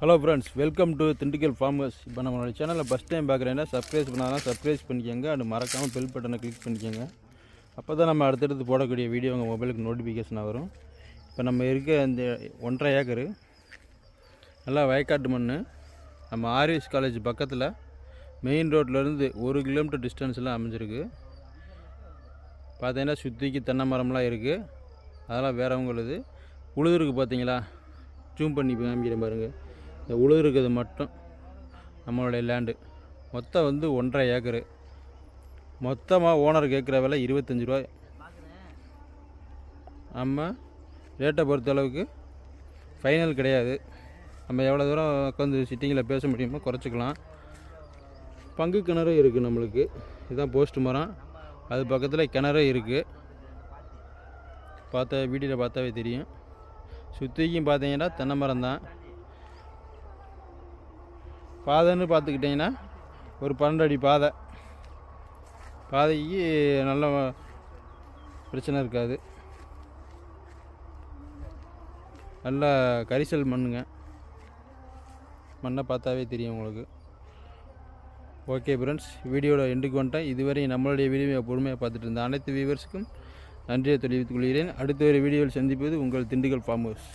Hello friends, welcome to Dindigul farmers. இப்போ நம்மளோட சேனலில் ஃபஸ்ட் டைம் பார்க்குறேன்னா சப்ஸ்கிரைப் பண்ணாதான் சப்ஸ்கிரைப் பண்ணிக்கோங்க. அது மறக்காமல் பெல் பட்டனை கிளிக் பண்ணிக்கோங்க. அப்போ தான் நம்ம அடுத்தடுத்து போடக்கூடிய வீடியோ உங்கள் மொபைலுக்கு நோட்டிஃபிகேஷனாக வரும். இப்போ நம்ம இருக்க இந்த 1.5 ஏக்கரு நல்லா வயக்காட்டு மண். நம்ம ஆர்விஎஸ் காலேஜ் பக்கத்தில் மெயின் ரோட்லேருந்து 1 கிலோமீட்டர் டிஸ்டன்ஸில் அமைஞ்சிருக்கு. பார்த்தீங்கன்னா சுற்றிக்கு தென்னை மரம்லாம் இருக்குது. அதெல்லாம் வேறவங்களுது. உழுதுருக்கு பார்த்தீங்களா, ஜூம் பண்ணி காமிக்கிறேன் பாருங்கள். இந்த உழுதுருக்கிறது மட்டும் நம்மளுடைய லேண்டு. மொத்தம் 1.5 ஏக்கரு. மொத்தமாக ஓனர் கேட்குற விலை 25 ரூபா. நம்ம ரேட்டை பொறுத்தளவுக்கு ஃபைனல் கிடையாது. நம்ம எவ்வளோ தூரம் உட்காந்து சிட்டிங்கில் பேச முடியுமோ குறைச்சிக்கலாம். பங்கு கிணறும் இருக்குது நம்மளுக்கு. இதுதான் போஸ்ட் மரம், அது பக்கத்தில் கிணறும் இருக்குது. வீடியோவில் பார்த்தாவே தெரியும். சுற்றிக்கும் பார்த்தீங்கன்னா தென்னை மரம் தான். பாதைன்னு பார்த்துக்கிட்டிங்கன்னா ஒரு 12 அடி பாதைக்கு நல்ல பிரச்சனை இருக்காது. நல்லா கரிசல் மண்ணுங்க. மண்ணை பார்த்தாவே தெரியும் உங்களுக்கு. ஓகே ஃப்ரெண்ட்ஸ், வீடியோட எண்டுக்கு வந்துட்டேன். இதுவரை நம்மளுடைய வீடியோவை பொறுமையாக பார்த்துட்டு இருந்த அனைத்து வியூவர்ஸுக்கும் நன்றியை தெரிவித்துக் கொள்கிறேன். அடுத்த ஒரு வீடியோவில் சந்திப்பது உங்கள் திண்டுக்கல் ஃபார்மர்ஸ்.